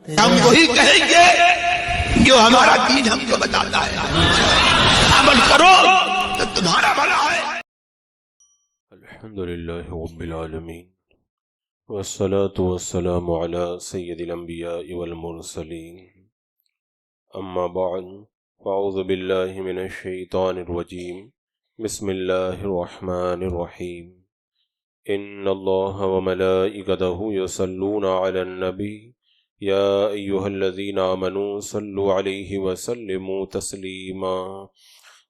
ہم وہی کہیں گے جو ہمارا دین ہم کو بتاتا ہے. عمل کرو تو تمہارا بھلا ہے. الحمدللہ رب العالمین والصلاة والسلام علی سید الانبیاء والمرسلین. اما بعد فاعوذ باللہ من الشیطان الرجیم. بسم اللہ الرحمن الرحیم. ان اللہ وملائکتہ یصلون علی النبی یا ایہا الذین آمنوا صلوا علیہ وسلموا تسلیما.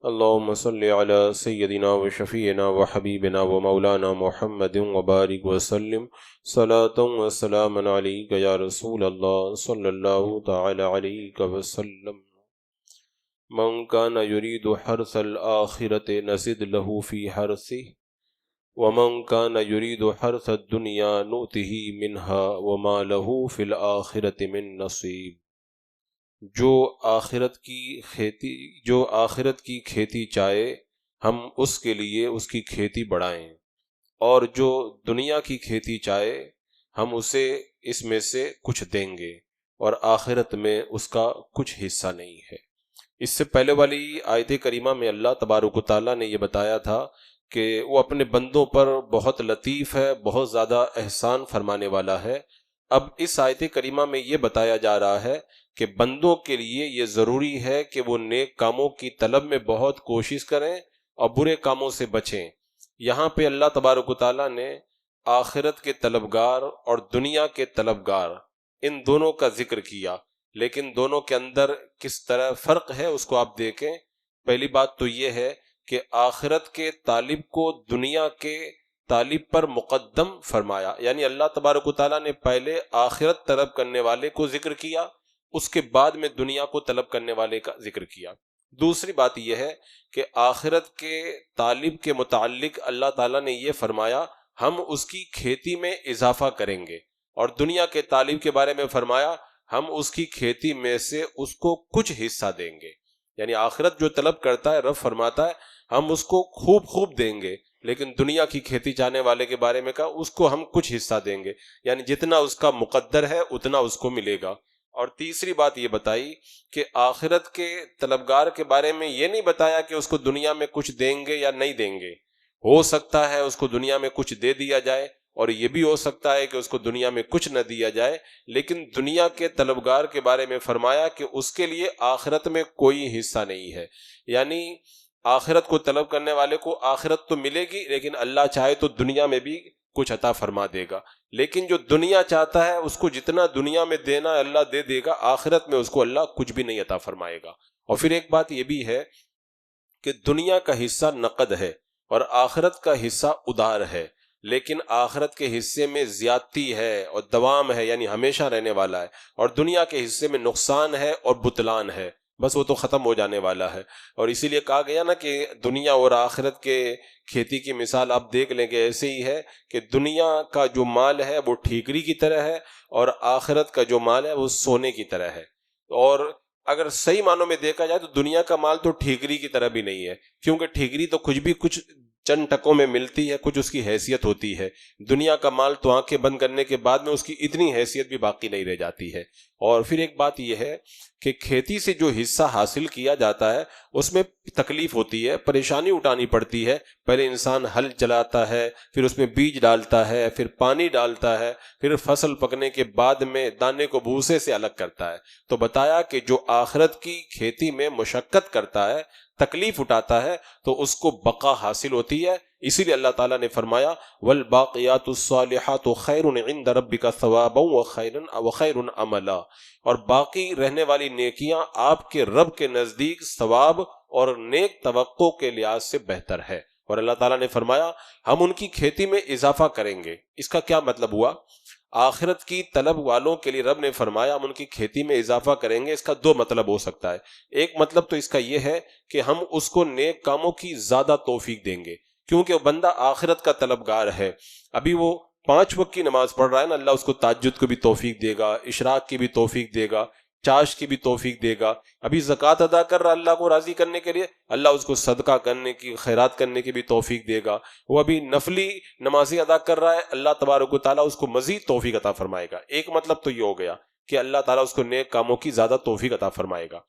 اللہم صلی علی سیدنا و شفیعنا و حبیبنا و مولانا محمد وبارک وسلم صلاۃ و سلاما علیک یا رسول اللہ صلی اللہ تعالی علیہ وسلم. من کان یرید حرث الآخرۃ نزد له فی حرثہ ومن کان یرید حرث الدنیا نؤتہ منہا وما له فی الآخرۃ من نصیب. جو آخرت کی کھیتی چاہے ہم اس کے لیے اس کی کھیتی بڑھائیں، اور جو دنیا کی کھیتی چاہے ہم اسے اس میں سے کچھ دیں گے، اور آخرت میں اس کا کچھ حصہ نہیں ہے. اس سے پہلے والی آیت کریمہ میں اللہ تبارک و تعالیٰ نے یہ بتایا تھا کہ وہ اپنے بندوں پر بہت لطیف ہے، بہت زیادہ احسان فرمانے والا ہے. اب اس آیت کریمہ میں یہ بتایا جا رہا ہے کہ بندوں کے لیے یہ ضروری ہے کہ وہ نیک کاموں کی طلب میں بہت کوشش کریں اور برے کاموں سے بچیں. یہاں پہ اللہ تبارک و تعالیٰ نے آخرت کے طلبگار اور دنیا کے طلبگار ان دونوں کا ذکر کیا، لیکن دونوں کے اندر کس طرح فرق ہے اس کو آپ دیکھیں. پہلی بات تو یہ ہے کہ آخرت کے طالب کو دنیا کے طالب پر مقدم فرمایا، یعنی اللہ تبارک و تعالیٰ نے پہلے آخرت طلب کرنے والے کو ذکر کیا، اس کے بعد میں دنیا کو طلب کرنے والے کا ذکر کیا. دوسری بات یہ ہے کہ آخرت کے طالب کے متعلق اللہ تعالیٰ نے یہ فرمایا ہم اس کی کھیتی میں اضافہ کریں گے، اور دنیا کے طالب کے بارے میں فرمایا ہم اس کی کھیتی میں سے اس کو کچھ حصہ دیں گے. یعنی آخرت جو طلب کرتا ہے رب فرماتا ہے ہم اس کو خوب دیں گے، لیکن دنیا کی کھیتی چاہنے والے کے بارے میں کہا اس کو ہم کچھ حصہ دیں گے، یعنی جتنا اس کا مقدر ہے اتنا اس کو ملے گا. اور تیسری بات یہ بتائی کہ آخرت کے طلبگار کے بارے میں یہ نہیں بتایا کہ اس کو دنیا میں کچھ دیں گے یا نہیں دیں گے. ہو سکتا ہے اس کو دنیا میں کچھ دے دیا جائے، اور یہ بھی ہو سکتا ہے کہ اس کو دنیا میں کچھ نہ دیا جائے، لیکن دنیا کے طلبگار کے بارے میں فرمایا کہ اس کے لیے آخرت میں کوئی حصہ نہیں ہے. یعنی آخرت کو طلب کرنے والے کو آخرت تو ملے گی، لیکن اللہ چاہے تو دنیا میں بھی کچھ عطا فرما دے گا. لیکن جو دنیا چاہتا ہے اس کو جتنا دنیا میں دینا ہے اللہ دے دے گا، آخرت میں اس کو اللہ کچھ بھی نہیں عطا فرمائے گا. اور پھر ایک بات یہ بھی ہے کہ دنیا کا حصہ نقد ہے اور آخرت کا حصہ ادھار ہے، لیکن آخرت کے حصے میں زیادتی ہے اور دوام ہے، یعنی ہمیشہ رہنے والا ہے، اور دنیا کے حصے میں نقصان ہے اور بطلان ہے، بس وہ تو ختم ہو جانے والا ہے. اور اسی لیے کہا گیا نا کہ دنیا اور آخرت کے کھیتی کی مثال آپ دیکھ لیں کہ ایسے ہی ہے کہ دنیا کا جو مال ہے وہ ٹھیکری کی طرح ہے، اور آخرت کا جو مال ہے وہ سونے کی طرح ہے. اور اگر صحیح معنوں میں دیکھا جائے تو دنیا کا مال تو ٹھیکری کی طرح بھی نہیں ہے، کیونکہ ٹھیکری تو کچھ چند ٹکوں میں ملتی ہے، کچھ اس کی حیثیت ہوتی ہے. دنیا کا مال تو آنکھیں بند کرنے کے بعد میں اس کی اتنی حیثیت بھی باقی نہیں رہ جاتی ہے. اور پھر ایک بات یہ ہے کہ کھیتی سے جو حصہ حاصل کیا جاتا ہے اس میں تکلیف ہوتی ہے، پریشانی اٹھانی پڑتی ہے. پہلے انسان ہل چلاتا ہے، پھر اس میں بیج ڈالتا ہے، پھر پانی ڈالتا ہے، پھر فصل پکنے کے بعد میں دانے کو بھوسے سے الگ کرتا ہے. تو بتایا کہ جو آخرت کی کھیتی میں مشقت کرتا ہے، تکلیف اٹھاتا ہے، تو اس کو بقا حاصل ہوتی ہے. اسی لیے اللہ تعالیٰ نے فرمایا والباقیات الصالحات خیر عند ربک ثوابا وخیر عملا، اور باقی رہنے والی نیکیاں آپ کے رب کے نزدیک ثواب اور نیک توقع کے لحاظ سے بہتر ہے. اور اللہ تعالیٰ نے فرمایا ہم ان کی کھیتی میں اضافہ کریں گے. اس کا کیا مطلب ہوا؟ آخرت کی طلب والوں کے لیے رب نے فرمایا ہم ان کی کھیتی میں اضافہ کریں گے. اس کا دو مطلب ہو سکتا ہے. ایک مطلب تو اس کا یہ ہے کہ ہم اس کو نیک کاموں کی زیادہ توفیق دیں گے، کیونکہ وہ بندہ آخرت کا طلبگار ہے. ابھی وہ 5 وقت کی نماز پڑھ رہا ہے نا، اللہ اس کو تہجد کو بھی توفیق دے گا، اشراق کی بھی توفیق دے گا، چاش کی بھی توفیق دے گا. ابھی زکوٰۃ ادا کر رہا اللہ کو راضی کرنے کے لیے، اللہ اس کو صدقہ کرنے کی، خیرات کرنے کی بھی توفیق دے گا. وہ ابھی نفلی نمازیں ادا کر رہا ہے، اللہ تبارک و تعالیٰ اس کو مزید توفیق عطا فرمائے گا. ایک مطلب تو یہ ہو گیا کہ اللہ تعالیٰ اس کو نیک کاموں کی زیادہ توفیق عطا فرمائے گا۔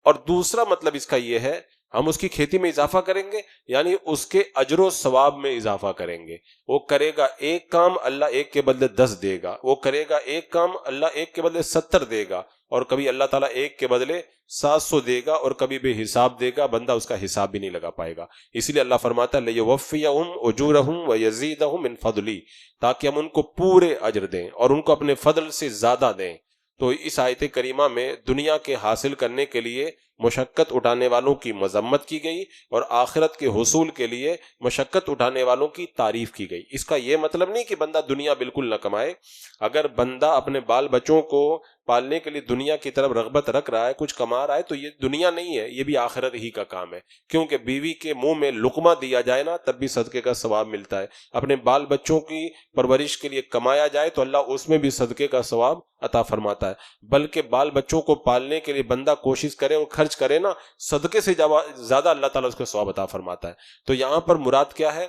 اور دوسرا مطلب اس کا یہ ہے ہم اس کی کھیتی میں اضافہ کریں گے، یعنی اس کے اجر و ثواب میں اضافہ کریں گے۔ وہ کرے گا ایک کام، اللہ ایک کے بدلے 10 دے گا، وہ کرے گا ایک کام، اللہ ایک کے بدلے 70 دے گا، اور کبھی اللہ تعالیٰ ایک کے بدلے 700 دے گا، اور کبھی بے حساب دے گا، بندہ اس کا حساب بھی نہیں لگا پائے گا۔ اس لیے اللہ فرماتا ہے لِيُوَفِّيَهُمْ أُجُورَهُمْ وَيَزِيدَهُمْ مِنْ فَضْلِهِ، تاکہ ہم ان کو پورے اجر دیں اور ان کو اپنے فضل سے زیادہ دیں۔ تو اس آیت کریمہ میں دنیا کے حاصل کرنے کے لیے مشقت اٹھانے والوں کی مذمت کی گئی، اور آخرت کے حصول کے لیے مشقت اٹھانے والوں کی تعریف کی گئی۔ اس کا یہ مطلب نہیں کہ بندہ دنیا بالکل نہ کمائے۔ اگر بندہ اپنے بال بچوں کو پالنے کے لیے دنیا کی طرف رغبت رکھ رہا ہے، کچھ کما رہا ہے، تو یہ دنیا نہیں ہے، یہ بھی آخرت ہی کا کام ہے، کیونکہ بیوی کے منہ میں لقمہ دیا جائے نا تب بھی صدقے کا ثواب ملتا ہے۔ اپنے بال بچوں کی پرورش کے لیے کمایا جائے تو اللہ اس میں بھی صدقے کا ثواب عطا فرماتا ہے، بلکہ بال بچوں کو پالنے کے لیے بندہ کوشش کرے اور خرچ کرے نا، صدقے سے زیادہ اللہ تعالیٰ اس کو ثواب عطا فرماتا ہے۔ تو یہاں پر مراد کیا ہے؟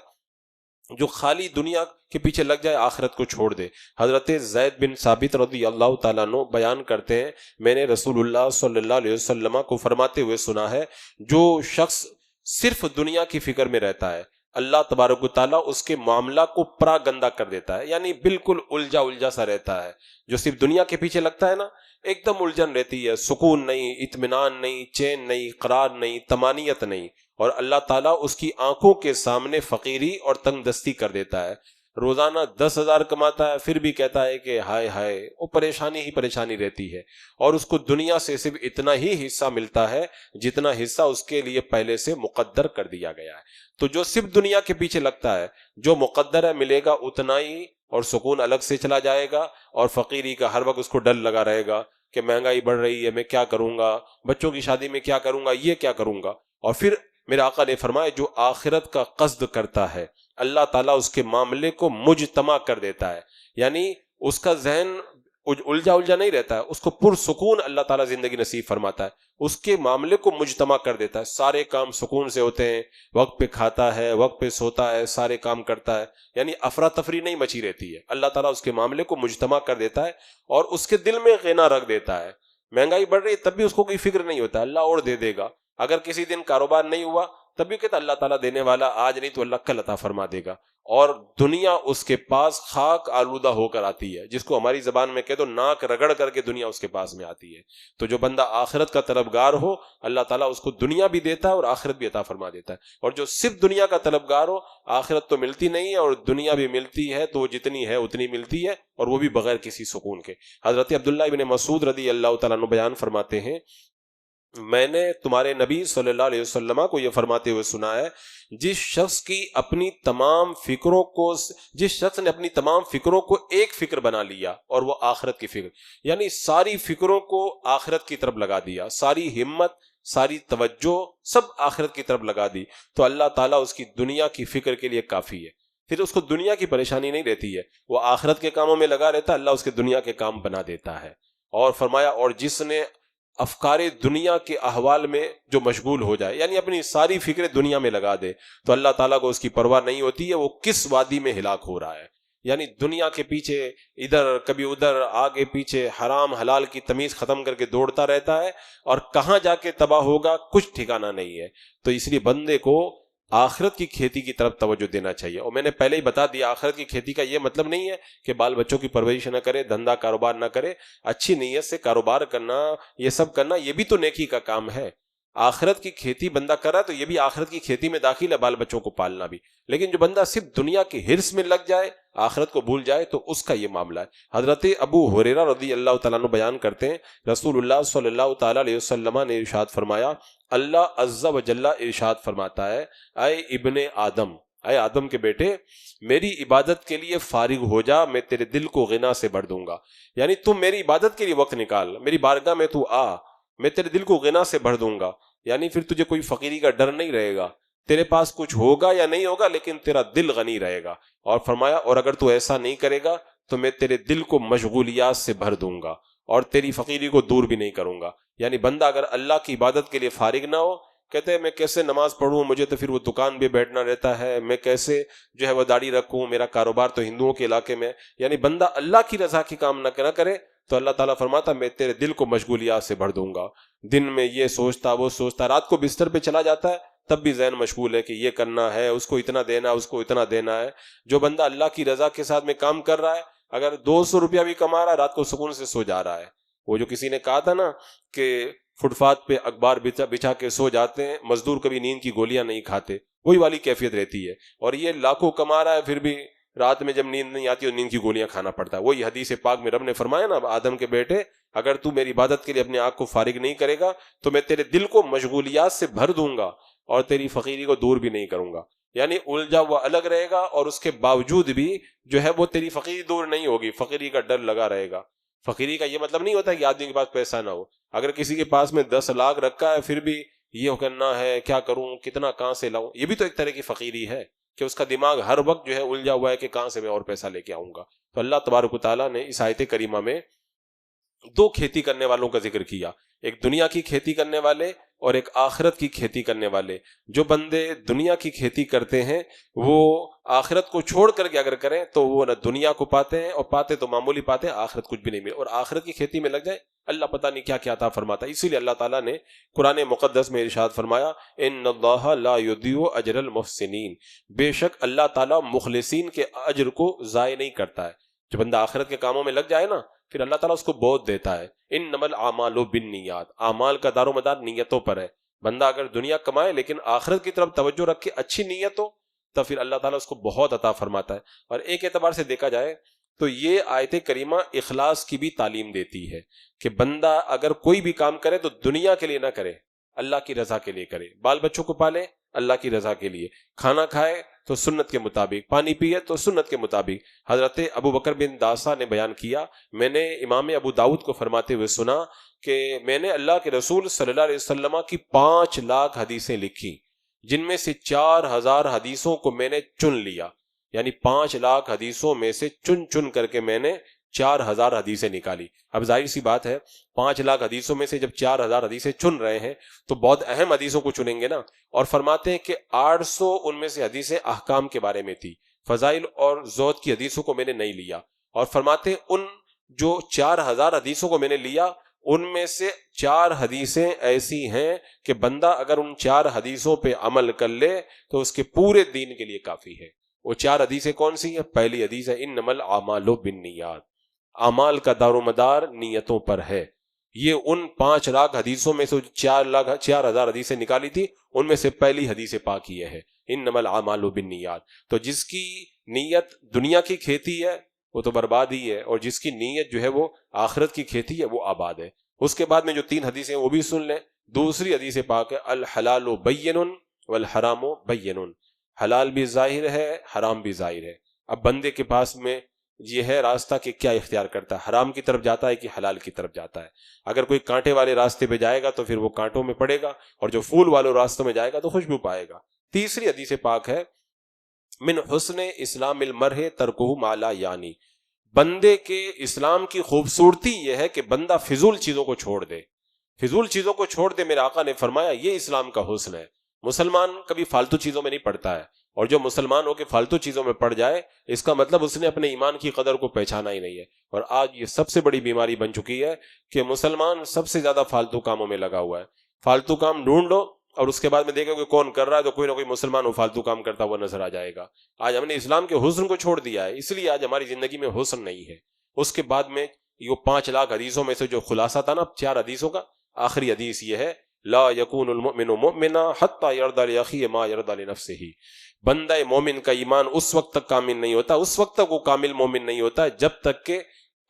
جو خالی دنیا کے پیچھے لگ جائے، آخرت کو چھوڑ دے۔ حضرت زید بن ثابت رضی اللہ تعالیٰ عنہ بیان کرتے ہیں، میں نے رسول اللہ صلی اللہ علیہ وسلم کو فرماتے ہوئے سنا ہے، جو شخص صرف دنیا کی فکر میں رہتا ہے، اللہ تبارک و تعالیٰ اس کے معاملہ کو پرا گندہ کر دیتا ہے، یعنی بالکل الجھا سا رہتا ہے۔ جو صرف دنیا کے پیچھے لگتا ہے نا، ایک دم الجھن رہتی ہے، سکون نہیں، اطمینان نہیں، چین نہیں، قرار نہیں، طمانینت نہیں، اور اللہ تعالیٰ اس کی آنکھوں کے سامنے فقیری اور تنگ دستی کر دیتا ہے۔ روزانہ 10,000 کماتا ہے، پھر بھی کہتا ہے کہ ہائے ہائے، وہ پریشانی ہی پریشانی رہتی ہے، اور اس کو دنیا سے صرف اتنا ہی حصہ ملتا ہے جتنا حصہ اس کے لیے پہلے سے مقدر کر دیا گیا ہے۔ تو جو صرف دنیا کے پیچھے لگتا ہے، جو مقدر ہے ملے گا اتنا ہی، اور سکون الگ سے چلا جائے گا، اور فقیری کا ہر وقت اس کو ڈر لگا رہے گا کہ مہنگائی بڑھ رہی ہے، میں کیا کروں گا، بچوں کی شادی میں کیا کروں گا، یہ کیا کروں گا۔ اور پھر میرے آقا نے فرمایا، جو آخرت کا قصد کرتا ہے اللہ تعالیٰ اس کے معاملے کو مجتمع کر دیتا ہے، یعنی اس کا ذہن الجھا نہیں رہتا ہے، اس کو پرسکون اللہ تعالیٰ زندگی نصیب فرماتا ہے، اس کے معاملے کو مجتمع کر دیتا ہے، سارے کام سکون سے ہوتے ہیں، وقت پہ کھاتا ہے، وقت پہ سوتا ہے، سارے کام کرتا ہے، یعنی افراتفری نہیں مچی رہتی ہے۔ اللہ تعالیٰ اس کے معاملے کو مجتمع کر دیتا ہے، اور اس کے دل میں غنا رکھ دیتا ہے۔ مہنگائی بڑھ رہی ہے تب بھی اس کو کوئی فکر نہیں ہوتا، اللہ اور دے دے گا۔ اگر کسی دن کاروبار نہیں ہوا تب بھی کہتا اللہ تعالیٰ دینے والا، آج نہیں تو اللہ کل عطا فرما دے گا۔ اور دنیا اس کے پاس خاک آلودہ ہو کر آتی ہے، جس کو ہماری زبان میں کہہ دو ناک رگڑ کر کے دنیا اس کے پاس میں آتی ہے۔ تو جو بندہ آخرت کا طلبگار ہو، اللہ تعالیٰ اس کو دنیا بھی دیتا ہے اور آخرت بھی عطا فرما دیتا ہے۔ اور جو صرف دنیا کا طلبگار ہو، آخرت تو ملتی نہیں ہے اور دنیا بھی ملتی ہے تو وہ جتنی ہے اتنی ملتی ہے، اور وہ بھی بغیر کسی سکون کے۔ حضرت عبداللہ ابن مسعود رضی اللہ تعالیٰ عنہ بیان فرماتے ہیں، میں نے تمہارے نبی صلی اللہ علیہ وسلم کو یہ فرماتے ہوئے سنا ہے، جس شخص نے اپنی تمام فکروں کو ایک فکر بنا لیا، اور وہ آخرت کی فکر، یعنی ساری فکروں کو آخرت کی طرف لگا دیا، ساری ہمت، ساری توجہ سب آخرت کی طرف لگا دی، تو اللہ تعالیٰ اس کی دنیا کی فکر کے لیے کافی ہے، پھر اس کو دنیا کی پریشانی نہیں رہتی ہے، وہ آخرت کے کاموں میں لگا رہتا ہے، اللہ اس کے دنیا کے کام بنا دیتا ہے۔ اور فرمایا، اور جس نے افکار دنیا کے احوال میں جو مشغول ہو جائے، یعنی اپنی ساری فکریں دنیا میں لگا دے، تو اللہ تعالیٰ کو اس کی پرواہ نہیں ہوتی ہے وہ کس وادی میں ہلاک ہو رہا ہے، یعنی دنیا کے پیچھے ادھر کبھی ادھر، آگے پیچھے، حرام حلال کی تمیز ختم کر کے دوڑتا رہتا ہے، اور کہاں جا کے تباہ ہوگا کچھ ٹھکانہ نہیں ہے۔ تو اس لیے بندے کو آخرت کی کھیتی کی طرف توجہ دینا چاہیے۔ اور میں نے پہلے ہی بتا دیا، آخرت کی کھیتی کا یہ مطلب نہیں ہے کہ بال بچوں کی پرورش نہ کرے، دھندا کاروبار نہ کرے، اچھی نیت سے کاروبار کرنا، یہ سب کرنا، یہ بھی تو نیکی کا کام ہے۔ آخرت کی کھیتی بندہ کر رہا ہے تو یہ بھی آخرت کی کھیتی میں داخل ہے، بال بچوں کو پالنا بھی۔ لیکن جو بندہ صرف دنیا کے حرص میں لگ جائے، آخرت کو بھول جائے، تو اس کا یہ معاملہ ہے۔ حضرت ابو ہریرہ رضی اللہ تعالیٰ عنہ بیان کرتے ہیں، رسول اللہ صلی اللہ تعالیٰ علیہ وسلم نے ارشاد فرمایا، اللہ عز و جل ارشاد فرماتا ہے، اے ابن آدم، اے آدم کے بیٹے، میری عبادت کے لیے فارغ ہو جا، میں تیرے دل کو غنا سے بھر دوں گا، یعنی تم میری عبادت کے لیے وقت نکال، میری بارگاہ میں تو آ، میں تیرے دل کو غنا سے بھر دوں گا، یعنی پھر تجھے کوئی فقیری کا ڈر نہیں رہے گا، تیرے پاس کچھ ہوگا یا نہیں ہوگا لیکن تیرا دل غنی رہے گا۔ اور فرمایا، اور اگر تو ایسا نہیں کرے گا تو میں تیرے دل کو مشغولیات سے بھر دوں گا اور تیری فقیری کو دور بھی نہیں کروں گا۔ یعنی بندہ اگر اللہ کی عبادت کے لیے فارغ نہ ہو، کہتے ہیں میں کیسے نماز پڑھوں، مجھے تو پھر وہ دکان بھی بیٹھنا رہتا ہے، میں کیسے جو ہے وہ داڑھی رکھوں، میرا کاروبار تو ہندوؤں کے علاقے میں، یعنی بندہ اللہ کی رضا کی کام نہ کرے تو اللہ تعالیٰ فرماتا میں تیرے دل کو مشغولیات سے بھر دوں گا. دن میں یہ سوچتا وہ سوچتا، رات کو بستر پہ چلا جاتا ہے تب بھی ذہن مشغول ہے کہ یہ کرنا ہے، اس کو اتنا دینا ہے، اس کو اتنا دینا ہے. جو بندہ اللہ کی رضا کے ساتھ میں کام کر رہا ہے، اگر 200 روپیہ بھی کما رہا ہے، رات کو سکون سے سو جا رہا ہے. وہ جو کسی نے کہا تھا نا کہ فٹ پاتھ پہ اخبار بچھا کے سو جاتے ہیں، مزدور کبھی نیند کی گولیاں نہیں کھاتے، وہی والی کیفیت رہتی ہے. اور یہ لاکھوں کما رہا ہے پھر بھی رات میں جب نیند نہیں آتی اور نیند کی گولیاں کھانا پڑتا ہے. وہی حدیث پاک میں رب نے فرمایا نا، آدم کے بیٹے اگر تو میری عبادت کے لیے اپنے آنکھ کو فارغ نہیں کرے گا تو میں تیرے دل کو مشغولیات سے بھر دوں گا اور تیری فقیری کو دور بھی نہیں کروں گا. یعنی الجھا ہوا الگ رہے گا اور اس کے باوجود بھی جو ہے وہ تیری فقیری دور نہیں ہوگی، فقیری کا ڈر لگا رہے گا. فقیری کا یہ مطلب نہیں ہوتا کہ آدمی کے پاس پیسہ نہ ہو. اگر کسی کے پاس میں 10 لاکھ رکھا ہے پھر بھی یہ کرنا ہے کیا کروں، کتنا کہاں سے لاؤں، یہ بھی تو ایک طرح کی فقیری ہے کہ اس کا دماغ ہر وقت جو ہے الجھا ہوا ہے کہ کہاں سے میں اور پیسہ لے کے آؤں گا. تو اللہ تبارک و تعالیٰ نے اس آیت کریمہ میں 2 کھیتی کرنے والوں کا ذکر کیا، ایک دنیا کی کھیتی کرنے والے اور ایک آخرت کی کھیتی کرنے والے. جو بندے دنیا کی کھیتی کرتے ہیں وہ آخرت کو چھوڑ کر کے اگر کریں تو وہ نہ دنیا کو پاتے ہیں، اور پاتے تو معمولی پاتے ہیں، آخرت کچھ بھی نہیں ملے. اور آخرت کی کھیتی میں لگ جائے اللہ پتہ نہیں کیا کیا عطا فرماتا ہے. اسی لیے اللہ تعالیٰ نے قرآن مقدس میں ارشاد فرمایا ان اللہ لا یضیع اجر المحسنین، بے شک اللہ تعالیٰ مخلصین کے اجر کو ضائع نہیں کرتا ہے. جو بندہ آخرت کے کاموں میں لگ جائے نا پھر اللہ تعالیٰ اس کو بہت دیتا ہے. انما الاعمال بالنیات، اعمال کا دار و مدار نیتوں پر ہے. بندہ اگر دنیا کمائے لیکن آخرت کی طرف توجہ رکھ کے اچھی نیت ہو تو پھر اللہ تعالیٰ اس کو بہت عطا فرماتا ہے. اور ایک اعتبار سے دیکھا جائے تو یہ آیت کریمہ اخلاص کی بھی تعلیم دیتی ہے کہ بندہ اگر کوئی بھی کام کرے تو دنیا کے لیے نہ کرے، اللہ کی رضا کے لیے کرے. بال بچوں کو پالے اللہ کی رضا کے لیے، کھانا کھائے تو سنت کے مطابق، پانی پیے تو سنت کے مطابق. حضرت ابو بکر بن داسا نے بیان کیا، میں نے امام ابو داؤد کو فرماتے ہوئے سنا کہ میں نے اللہ کے رسول صلی اللہ علیہ وسلم کی 5 لاکھ حدیثیں لکھی، جن میں سے 4000 حدیثوں کو میں نے چن لیا. یعنی 5 لاکھ حدیثوں میں سے چن کر کے میں نے 4000 حدیثیں نکالی. اب ظاہر سی بات ہے 5 لاکھ حدیثوں میں سے جب 4000 حدیثیں چن رہے ہیں تو بہت اہم حدیثوں کو چنیں گے نا. اور فرماتے ہیں کہ 800 ان میں سے حدیثیں احکام کے بارے میں تھی، فضائل اور زہد کی حدیثوں کو میں نے نہیں لیا. اور فرماتے ہیں ان جو 4000 حدیثوں کو میں نے لیا ان میں سے 4 حدیثیں ایسی ہیں کہ بندہ اگر ان 4 حدیثوں پہ عمل کر لے تو اس کے پورے دین کے لیے کافی ہے. وہ 4 حدیثیں کون سی ہیں؟ پہلی حدیث ہے انما الاعمال بالنیات، اعمال کا دار و مدار نیتوں پر ہے. یہ ان 5 لاکھ حدیثوں میں سے 4000 حدیثیں نکالی تھی، ان میں سے پہلی حدیث پاک یہ ہے انما الاعمال بالنیات. تو جس کی نیت دنیا کی کھیتی ہے وہ تو برباد ہی ہے، اور جس کی نیت جو ہے وہ آخرت کی کھیتی ہے وہ آباد ہے. اس کے بعد میں جو 3 حدیثیں وہ بھی سن لیں. دوسری حدیث پاک ہے الحلال بین والحرام بین، حلال بھی ظاہر ہے حرام بھی ظاہر ہے. اب بندے کے پاس میں یہ ہے راستہ کہ کیا اختیار کرتا ہے، حرام کی طرف جاتا ہے کہ حلال کی طرف جاتا ہے. اگر کوئی کانٹے والے راستے پہ جائے گا تو پھر وہ کانٹوں میں پڑے گا، اور جو پھول والے راستوں میں جائے گا تو خوشبو پائے گا. تیسری حدیث پاک ہے من حسن اسلام المرء ترکہ ما لا یعنی، بندے کے اسلام کی خوبصورتی یہ ہے کہ بندہ فضول چیزوں کو چھوڑ دے. فضول چیزوں کو چھوڑ دے، میرے آقا نے فرمایا یہ اسلام کا حسن ہے. مسلمان کبھی فالتو چیزوں میں نہیں پڑتا ہے، اور جو مسلمان ہو کے فالتو چیزوں میں پڑ جائے اس کا مطلب اس نے اپنے ایمان کی قدر کو پہچانا ہی نہیں ہے. اور آج یہ سب سے بڑی بیماری بن چکی ہے کہ مسلمان سب سے زیادہ فالتو کاموں میں لگا ہوا ہے. فالتو کام ڈھونڈ لو اور اس کے بعد میں دیکھو کہ کون کر رہا ہے تو کوئی نہ کوئی مسلمان وہ فالتو کام کرتا ہوا نظر آ جائے گا. آج ہم نے اسلام کے حسن کو چھوڑ دیا ہے، اس لیے آج ہماری زندگی میں حسن نہیں ہے. اس کے بعد میں یہ 5 لاکھ حدیثوں میں سے جو خلاصہ تھا نا 4 حدیثوں کا، آخری حدیث یہ ہے لا یکون المؤمن مؤمنا حتی یرضی لاخیہ ما یرضی لنفسہ. بندہ مومن کا ایمان اس وقت تک کامل نہیں ہوتا، اس وقت تک وہ کامل مومن نہیں ہوتا جب تک کہ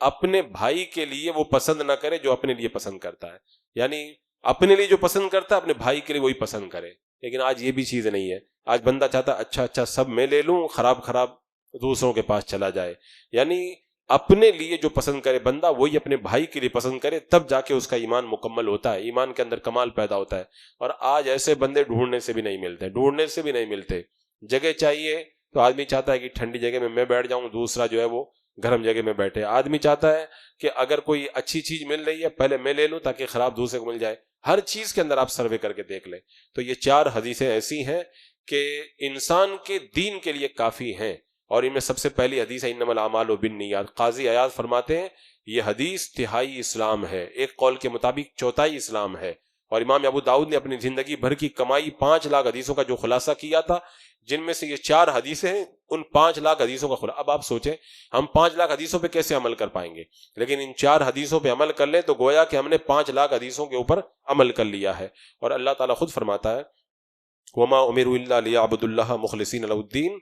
اپنے بھائی کے لیے وہ پسند نہ کرے جو اپنے لیے پسند کرتا ہے. یعنی اپنے لیے جو پسند کرتا ہے اپنے بھائی کے لیے وہی پسند کرے. لیکن آج یہ بھی چیز نہیں ہے. آج بندہ چاہتا اچھا سب میں لے لوں، خراب دوسروں کے پاس چلا جائے. یعنی اپنے لیے جو پسند کرے بندہ وہی اپنے بھائی کے لیے پسند کرے، تب جا کے اس کا ایمان مکمل ہوتا ہے، ایمان کے اندر کمال پیدا ہوتا ہے. اور آج ایسے بندے ڈھونڈنے سے بھی نہیں ملتے. جگہ چاہیے تو آدمی چاہتا ہے کہ ٹھنڈی جگہ میں بیٹھ جاؤں، دوسرا جو ہے وہ گرم جگہ میں بیٹھے. آدمی چاہتا ہے کہ اگر کوئی اچھی چیز مل رہی ہے پہلے میں لے لوں تاکہ خراب دوسرے کو مل جائے. ہر چیز کے اندر آپ سروے کر کے دیکھ لیں تو یہ 4 حدیثیں ایسی ہیں کہ انسان کے دین کے لیے کافی ہیں. اور ان میں سب سے پہلی حدیث ہے انما الاعمال بالنیات. قاضی عیاض فرماتے ہیں یہ حدیث تہائی اسلام ہے، ایک قول کے مطابق چوتھائی اسلام ہے. اور امام ابو داؤد نے اپنی زندگی بھر کی کمائی 5 لاکھ حدیثوں کا جو خلاصہ کیا تھا، جن میں سے یہ 4 حدیثیں ہیں، ان 5 لاکھ حدیثوں کا خلاصہ. اب آپ سوچیں ہم 5 لاکھ حدیثوں پہ کیسے عمل کر پائیں گے، لیکن ان 4 حدیثوں پہ عمل کر لیں تو گویا کہ ہم نے 5 لاکھ حدیثوں کے اوپر عمل کر لیا ہے. اور اللہ تعالیٰ خود فرماتا ہے وما امروا الا ليعبدوا الله مخلصين له الدين،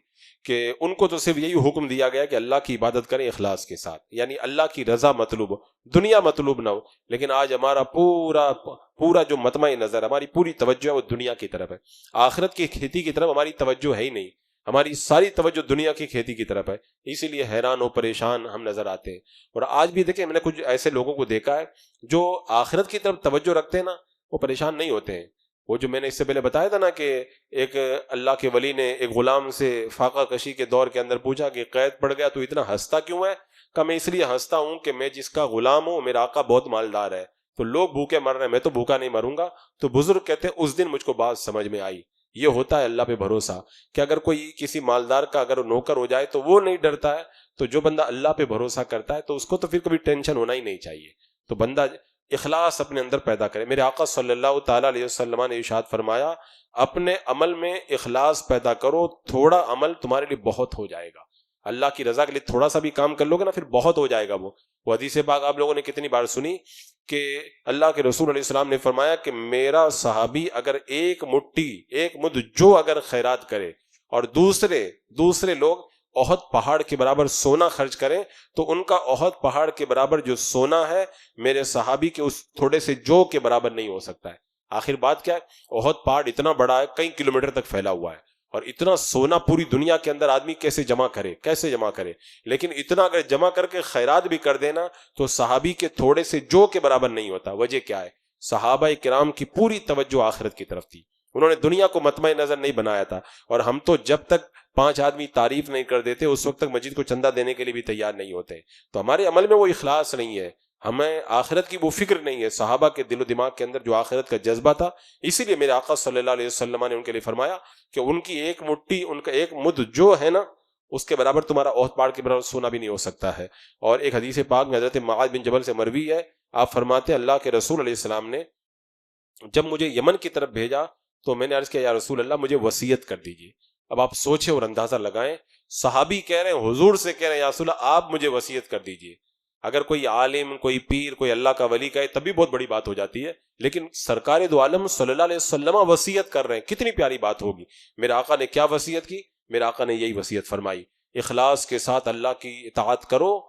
کہ ان کو تو صرف یہی حکم دیا گیا کہ اللہ کی عبادت کریں اخلاص کے ساتھ، یعنی اللہ کی رضا مطلوب ہو، دنیا مطلوب نہ ہو. لیکن آج ہمارا پورا جو مطمع نظر، ہماری پوری توجہ ہے وہ دنیا کی طرف ہے، آخرت کی کھیتی کی طرف ہماری توجہ ہے ہی نہیں. ہماری ساری توجہ دنیا کی کھیتی کی طرف ہے، اسی لیے حیران و پریشان ہم نظر آتے ہیں. اور آج بھی دیکھیں میں نے کچھ ایسے لوگوں کو دیکھا ہے جو آخرت کی طرف توجہ رکھتے ہیں نا، وہ پریشان نہیں ہوتے ہیں. وہ جو میں نے اس سے پہلے بتایا تھا نا کہ ایک اللہ کے ولی نے ایک غلام سے فاقہ کشی کے دور کے اندر پوچھا کہ قید پڑ گیا تو اتنا ہنستا کیوں ہے؟ کہ میں اس لیے ہنستا ہوں کہ میں جس کا غلام ہوں میرا آقا بہت مالدار ہے، تو لوگ بھوکے مر رہے ہیں، میں تو بھوکا نہیں مروں گا. تو بزرگ کہتے ہیں اس دن مجھ کو بات سمجھ میں آئی. یہ ہوتا ہے اللہ پہ بھروسہ، کہ اگر کوئی کسی مالدار کا اگر نوکر ہو جائے تو وہ نہیں ڈرتا ہے، تو جو بندہ اللہ پہ بھروسہ کرتا ہے تو اس کو تو پھر کبھی ٹینشن ہونا ہی نہیں چاہیے. تو بندہ اخلاص اپنے اندر پیدا کرے. میرے آقا صلی اللہ تعالیٰ علیہ وسلم نے ارشاد فرمایا اپنے عمل میں اخلاص پیدا کرو، تھوڑا عمل تمہارے لیے بہت ہو جائے گا. اللہ کی رضا کے لیے تھوڑا سا بھی کام کر لو گے نا، پھر بہت ہو جائے گا. وہ حدیث پاک آپ لوگوں نے کتنی بار سنی کہ اللہ کے رسول علیہ السلام نے فرمایا کہ میرا صحابی اگر ایک مد جو اگر خیرات کرے اور دوسرے لوگ احد پہاڑ کے برابر سونا خرچ کریں تو ان کا احد پہاڑ کے برابر جو سونا ہے میرے صحابی کے اس تھوڑے سے جو کے برابر نہیں ہو سکتا ہے. آخر بات کیا ہے؟ احد پہاڑ اتنا بڑا ہے، کئی کلومیٹر تک پھیلا ہوا ہے، اور اتنا سونا پوری دنیا کے اندر آدمی کیسے جمع کرے. لیکن اتنا اگر جمع کر کے خیرات بھی کر دینا تو صحابی کے تھوڑے سے جو کے برابر نہیں ہوتا. وجہ کیا ہے؟ صحابہ کرام کی پوری توجہ آخرت کی طرف تھی، انہوں نے دنیا کو مطمع نظر نہیں بنایا تھا. اور ہم تو جب تک 5 آدمی تعریف نہیں کر دیتے اس وقت تک مسجد کو چندہ دینے کے لیے بھی تیار نہیں ہوتے. تو ہمارے عمل میں وہ اخلاص نہیں ہے، ہمیں آخرت کی وہ فکر نہیں ہے. صحابہ کے دل و دماغ کے اندر جو آخرت کا جذبہ تھا، اسی لیے میرے آقا صلی اللہ علیہ وسلم نے ان کے لیے فرمایا کہ ان کی ایک مٹھی، ان کا ایک مد جو ہے نا، اس کے برابر تمہارا احد پہاڑ کے برابر سونا بھی نہیں ہو سکتا ہے. اور ایک حدیث پاک میں حضرت معاذ بن جبل سے مروی ہے، آپ فرماتے ہیں اللہ کے رسول علیہ السلام نے جب مجھے یمن کی طرف بھیجا تو میں نے عرض کیا یا رسول اللہ مجھے وصیت کر دیجیے. اب آپ سوچیں اور اندازہ لگائیں، صحابی کہہ رہے ہیں حضور سے کہہ رہے ہیں یا رسول اللہ آپ مجھے وصیت کر دیجیے. اگر کوئی عالم، کوئی پیر، کوئی اللہ کا ولی کہے تب بھی بہت بڑی بات ہو جاتی ہے، لیکن سرکار دو عالم صلی اللہ علیہ وسلم وصیت کر رہے ہیں، کتنی پیاری بات ہوگی. میرے آقا نے کیا وصیت کی؟ میرے آقا نے یہی وصیت فرمائی اخلاص کے ساتھ اللہ کی اطاعت کرو،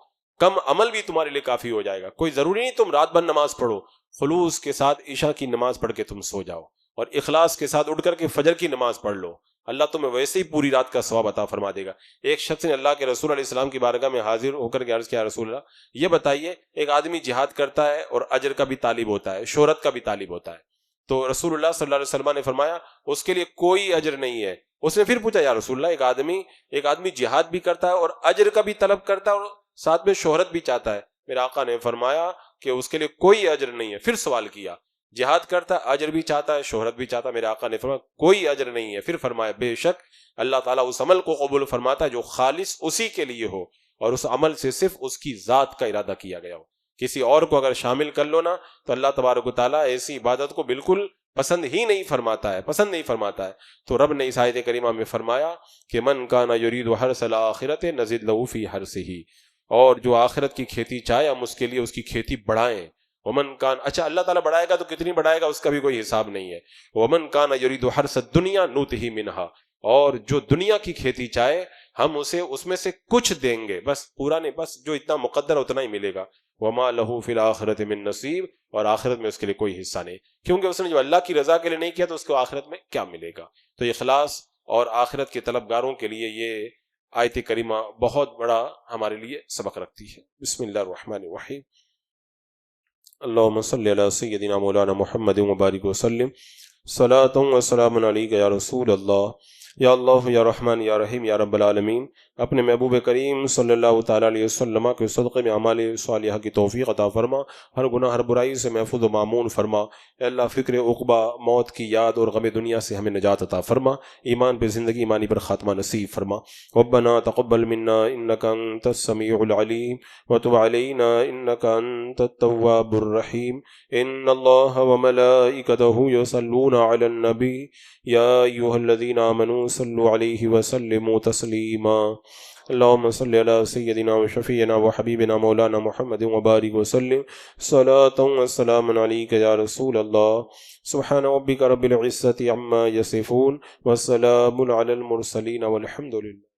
کم عمل بھی تمہارے لیے کافی ہو جائے گا. کوئی ضروری نہیں تم رات بھر نماز پڑھو، خلوص کے ساتھ عشاء کی نماز پڑھ کے تم سو جاؤ اور اخلاص کے ساتھ اٹھ کر کے فجر کی نماز پڑھ لو، اللہ تمہیں ویسے ہی پوری رات کا ثواب عطا فرما دے گا. ایک شخص نے اللہ کے رسول علیہ السلام کی بارگاہ میں حاضر ہو کر کے عرض کیا رسول اللہ یہ بتائیے ایک آدمی جہاد کرتا ہے اور اجر کا بھی طالب ہوتا ہے، شہرت کا بھی طالب ہوتا ہے، تو رسول اللہ صلی اللہ علیہ وسلم نے فرمایا اس کے لیے کوئی اجر نہیں ہے. اس نے پھر پوچھا یا رسول اللہ ایک آدمی جہاد بھی کرتا ہے اور اجر کا بھی طلب کرتا ہے اور ساتھ میں شہرت بھی چاہتا ہے. میرے آقا نے فرمایا کہ اس کے لیے کوئی اجر نہیں ہے. پھر سوال کیا جہاد کرتا ہے، اجر بھی چاہتا ہے، شہرت بھی چاہتا ہے. میرے آقا نے فرمایا کوئی اجر نہیں ہے. پھر فرمایا بے شک اللہ تعالیٰ اس عمل کو قبول فرماتا ہے جو خالص اسی کے لیے ہو اور اس عمل سے صرف اس کی ذات کا ارادہ کیا گیا ہو. کسی اور کو اگر شامل کر لو نا تو اللہ تبارک و تعالیٰ ایسی عبادت کو بالکل پسند نہیں فرماتا ہے. تو رب نے اس آیت کریمہ میں فرمایا کہ من کان یرید حرث الآخرۃ نزد له فی حرثہ، اور جو آخرت کی کھیتی چاہے ہم اس کے لیے اس کی کھیتی بڑھائیں. ومن کان، اچھا اللہ تعالیٰ بڑھائے گا تو کتنی بڑھائے گا اس کا بھی کوئی حساب نہیں ہے. ومن کان یرید حرث الدنیا نؤتہ منہا، اور جو دنیا کی کھیتی چاہے ہم اسے اس میں سے کچھ دیں گے، بس پورا نہیں، بس جو اتنا مقدر اتنا ہی ملے گا. وما لہ فی الآخرۃ من نصیب، اور آخرت میں اس کے لیے کوئی حصہ نہیں، کیونکہ اس نے جو اللہ کی رضا کے لیے نہیں کیا تو اس کو آخرت میں کیا ملے گا. تو اخلاص اور آخرت کے طلبگاروں کے لیے یہ آیت کریمہ بہت بڑا ہمارے لیے سبق رکھتی ہے. بسم اللہ الرحمن الرحیم. اللہم صلی علی سیدنا مولانا محمد وبارک وسلم. صلاۃ و سلام علیک یا رسول اللہ، یا اللہ یا رحمان یا رحیم یا رب العالمین. اپنے محبوب کریم صلی اللہ تعالیٰ علیہ وسلم کے صدقے میں اعمال صالحہ کی توفیق عطا فرما، ہر گناہ ہر برائی سے محفوظ و معمون فرما۔ اے اللہ فکر عقبہ، موت کی یاد اور غم دنیا سے ہمیں نجات عطا فرما، ایمان پہ زندگی، ایمانی پر خاتمہ نصیب فرما۔ ربنا تقبل منا انک انت السمیع العلیم وتب علینا انک انت التواب الرحیم۔ ان اللہ وملائکتہ یصلون علی النبی یا ایھا الذین آمنوا صلوا علیہ وسلموا تسلیما۔ اللهم صل على سيدنا وشفيعنا وحبيبنا مولانا محمد وبارك وسلم صلاة وسلاما عليك يا رسول الله۔ سبحان ربك رب العزة عما يصفون وسلام على المرسلين والحمد لله۔